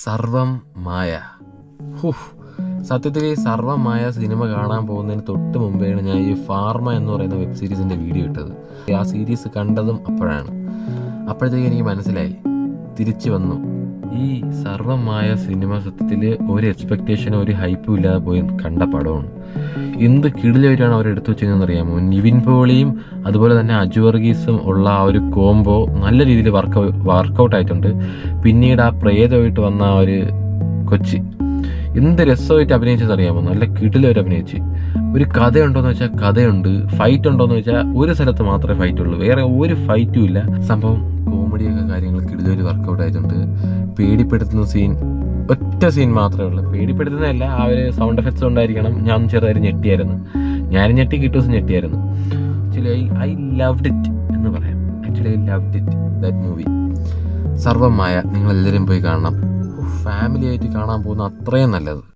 സർവം മായ. സത്യത്തിൽ ഈ സർവം മായ സിനിമ കാണാൻ പോകുന്നതിന് തൊട്ട് മുമ്പെയാണ് ഞാൻ ഈ ഫാർമ എന്ന് പറയുന്ന വെബ് സീരീസിൻ്റെ വീഡിയോ ഇട്ടത്. ആ സീരീസ് കണ്ടതും അപ്പോഴാണ്. അപ്പോഴത്തേക്ക് എനിക്ക് മനസ്സിലായി, തിരിച്ചു വന്നു. ഈ സർവം മായ സിനിമ സത്യത്തിൽ ഒരു എക്സ്പെക്റ്റേഷനോ ഒരു ഹൈപ്പും ഇല്ലാതെ പോയി കണ്ട പടമാണ്. എന്ത് കിടിലായിട്ടാണ് അവർ എടുത്തു വെച്ചതെന്ന് അറിയാമോ? നിവിൻ പോളിയും അതുപോലെ തന്നെ അജു വർഗീസും ഉള്ള ആ ഒരു കോംബോ നല്ല രീതിയിൽ വർക്കൗട്ട് ആയിട്ടുണ്ട്. പിന്നീട് ആ പ്രേതമായിട്ട് വന്ന ആ ഒരു കൊച്ചി എന്ത് രസമായിട്ട് അഭിനയിച്ചത് അറിയാമോ? നല്ല കിടിലവർ അഭിനയിച്ച്. ഒരു കഥയുണ്ടോയെന്ന് വെച്ചാൽ കഥയുണ്ട്, ഫൈറ്റ് ഉണ്ടോയെന്ന് വെച്ചാൽ ഒരു സ്ഥലത്ത് മാത്രമേ ഫൈറ്റ് ഉള്ളൂ, വേറെ ഒരു ഫൈറ്റും ഇല്ല. സംഭവം കോമഡിയൊക്കെ കാര്യങ്ങൾ കിടിലൊരു വർക്കൗട്ട് ആയിട്ടുണ്ട്. പേടിപ്പെടുത്തുന്ന സീൻ ഒറ്റ സീൻ മാത്രമേ ഉള്ളൂ. പേടിപ്പെടുത്തുന്നതല്ല, ആ ഒരു സൗണ്ട് എഫക്ട്സ് കൊണ്ടായിരിക്കണം ഞാൻ ചെറുതായിട്ട് ഞെട്ടിയായിരുന്നു. ഞാൻ ഞെട്ടി, കിട്ടൂസ് ഞെട്ടിയായിരുന്നു. ആക്ച്വലി ഐ ലവ്ഡ് ഇറ്റ് എന്ന് പറയാം. Actually I loved it that movie. സർവം മായ നിങ്ങളെല്ലാവരും പോയി കാണണം. ഫാമിലി ആയിട്ട് കാണാൻ പോകുന്ന അത്രയും നല്ലത്.